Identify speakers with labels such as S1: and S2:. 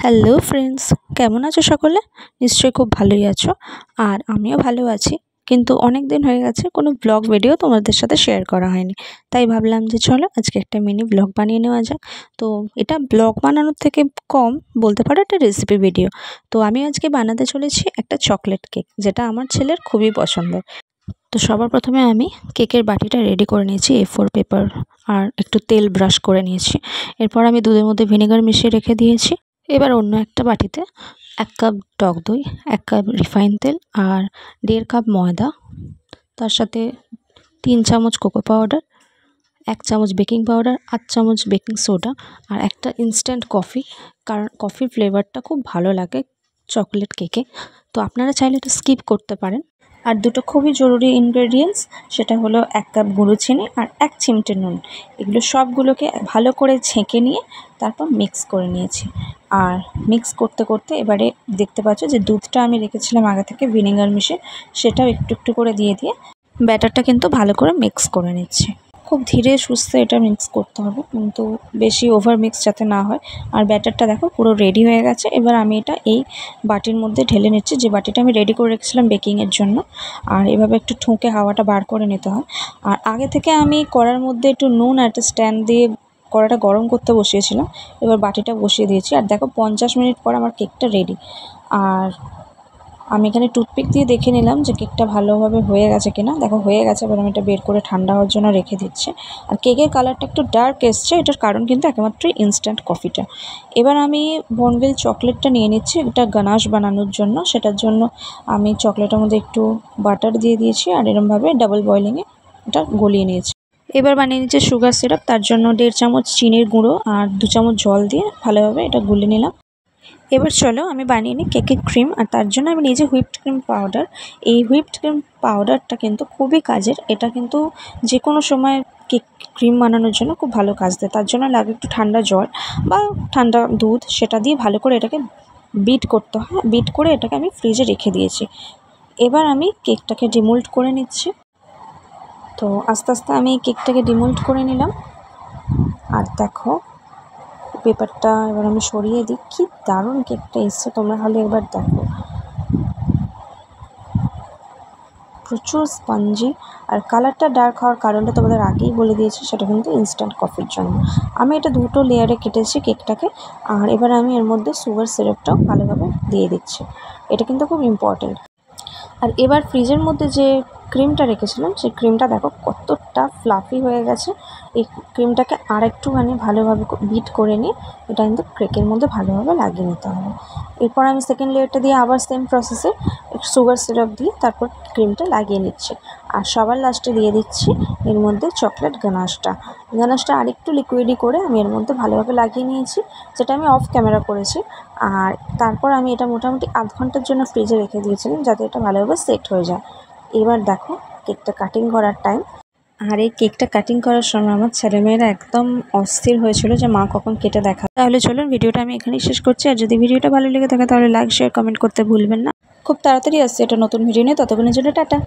S1: Hello friends, কেমন আছো সকলে? নিশ্চয়ই খুব ভালোই আছো। আর আমিও ভালো আছি, কিন্তু অনেক দিন হয়ে গেছে কোনো ব্লগ ভিডিও তোমাদের সাথে শেয়ার করা হয়নি। তাই ভাবলাম যে চলো আজকে একটা মিনি ব্লগ বানিয়ে নেওয়া যাক। তো এটা ব্লগ বানানোর থেকে কম বলতে পারো একটা রেসিপি ভিডিও। তো আমি আজকে বানাতে চলেছি একটা চকলেট কেক, যেটা আমার ছেলের খুবই পছন্দের। তো সবার প্রথমে আমি কেকের বাটিটা রেডি করে নিয়েছি, A4 পেপার আর একটু তেল ব্রাশ করে নিয়েছি। এরপর আমি দুধের মধ্যে ভিনেগার মিশিয়ে রেখে দিয়েছি। এবার অন্য একটা বাটিতে 1 কাপ টক দই, 1 কাপ রিফাইন তেল আর 1.5 কাপ ময়দা, তার সাথে 3 চামচ কোকো পাউডার, 1 চামচ বেকিং পাউডার, 8 চামচ বেকিং সোডা আর একটা ইনস্ট্যান্ট কফি, কারণ কফির ফ্লেভারটা খুব ভালো লাগে চকলেট কেকে। তো আপনারা চাইলে এটা স্কিপ করতে পারেন। আর দুটো খুবই জরুরি ইনগ্রেডিয়েন্টস, সেটা হলো 1 কাপ গুঁড়ো চিনি আর 1 চিমটে নুন। এগুলো সবগুলোকে ভালো করে ছেঁকে নিয়ে তারপর মিক্স করে নিয়েছি। আর মিক্স করতে করতে এবারে দেখতে পাচ্ছ যে দুধটা আমি রেখেছিলাম আগে থেকে ভিনেগার মিশিয়ে, সেটাও একটু একটু করে দিয়ে ব্যাটারটা কিন্তু ভালো করে মিক্স করে নিচ্ছি। খুব ধীরে সুস্থে এটা মিক্স করতে হবে, কিন্তু বেশি ওভার মিক্স যাতে না হয়। আর ব্যাটারটা দেখো পুরো রেডি হয়ে গেছে। এবার আমি এটা এই বাটির মধ্যে ঢেলে নিচ্ছি, যে বাটিটা আমি রেডি করে রেখেছিলাম বেকিংয়ের জন্য। আর এভাবে একটু ঠুঁকে হাওয়াটা বার করে নিতে হয়। আর আগে থেকে আমি কড়ার মধ্যে একটু নুন আর একটা স্ট্যান্ড দিয়ে কড়াটা গরম করতে বসিয়েছিলাম। এবার বাটিটা বসিয়ে দিয়েছি, আর দেখো 50 মিনিট পর আমার কেকটা রেডি। আর আমি এখানে টুথপিক দিয়ে দেখে নিলাম যে কেকটা ভালোভাবে হয়ে গেছে কিনা। দেখো হয়ে গেছে। এবার আমি এটা বের করে ঠান্ডা হওয়ার জন্য রেখে দিচ্ছি। আর কেকের কালারটা একটু ডার্ক এসছে, এটার কারণ কিন্তু একমাত্রই ইনস্ট্যান্ট কফিটা। এবার আমি বোর্নভিল চকলেটটা নিয়ে নিচ্ছি এটা গানাশ বানানোর জন্য। সেটার জন্য আমি চকলেটের মধ্যে একটু বাটার দিয়ে দিয়েছি আর এরমভাবে ডাবল বয়েলিংয়ে এটা গলিয়ে নিয়েছি। এবার বানিয়ে নিচ্ছি সুগার সিরাপ। তার জন্য 1.5 চামচ চিনির গুঁড়ো আর 2 চামচ জল দিয়ে ভালোভাবে এটা গুলে নিলাম। এবার চলো আমি বানিয়ে নিই কেকের ক্রিম। আর তার জন্য আমি নিয়েছি হুইপড ক্রিম পাউডার। এই হুইপড ক্রিম পাউডারটা কিন্তু খুবই কাজের। এটা কিন্তু যে কোনো সময় কেক ক্রিম বানানোর জন্য খুব ভালো কাজ দেয়। তার জন্য লাগে একটু ঠান্ডা জল বা ঠান্ডা দুধ, সেটা দিয়ে ভালো করে এটাকে বিট করতে হয়। বিট করে এটাকে আমি ফ্রিজে রেখে দিয়েছি। এবার আমি কেকটাকে ডিমোল্ড করে নিচ্ছি। তো আস্তে আস্তে আমি কেকটাকে ডিমোল্ড করে নিলাম। আর দেখো পেপারটা এবার আমি সরিয়ে দিই। কি দারুণ কেকটা এসছে, তোমরা হলে একবার দেখো। প্রচুর স্পঞ্জি। আর কালারটা ডার্ক হওয়ার কারণটা তোমাদের আগেই বলে দিয়েছি, সেটা কিন্তু ইনস্ট্যান্ট কফির জন্য। আমি এটা দুটো লেয়ারে কেটেছি কেকটাকে। আর এবার আমি এর মধ্যে সুগার সিরাপটাও ভালোভাবে দিয়ে দিচ্ছি। এটা কিন্তু খুব ইম্পর্টেন্ট। আর এবার ফ্রিজের মধ্যে যে ক্রিমটা রেখেছিলাম, সেই ক্রিমটা দেখো কতটা ফ্লাফি হয়ে গেছে। এই ক্রিমটাকে আর একটুখানি ভালোভাবে বিট করে নিয়ে এটা কিন্তু কেকের মধ্যে ভালোভাবে লাগিয়ে নিতে হবে। এরপর আমি সেকেন্ড লেয়ারটা দিয়ে আবার সেম প্রসেসে একটু সুগার সিরাপ দিয়ে তারপর ক্রিমটা লাগিয়ে নিচ্ছি। আর সবার লাস্টে দিয়ে দিচ্ছি এর মধ্যে চকলেট গানাশটা আরেকটু লিকুইডি করে আমি এর মধ্যে ভালোভাবে লাগিয়ে নিয়েছি, যেটা আমি অফ ক্যামেরা করেছি। আর তারপর আমি এটা মোটামুটি আধ ঘন্টার জন্য ফ্রিজে রেখে দিয়েছিলাম, যাতে এটা ভালোভাবে সেট হয়ে যায়। এবার দেখো কেকটা কাটিং করার টাইম। আর এই কেকটা কাটিং করার সময় আমার ছেলেমেয়েরা একদম অস্থির হয়েছিল যে মা কখন কেটে দেখা। তাহলে চলুন ভিডিওটা আমি এখানেই শেষ করছি। আর যদি ভিডিওটা ভালো লেগে থাকে তাহলে লাইক শেয়ার কমেন্ট করতে ভুলবেন না। খুব তাড়াতাড়ি আসছে এটা নতুন ভিডিও নিয়ে, ততক্ষণের জন্য টাটা।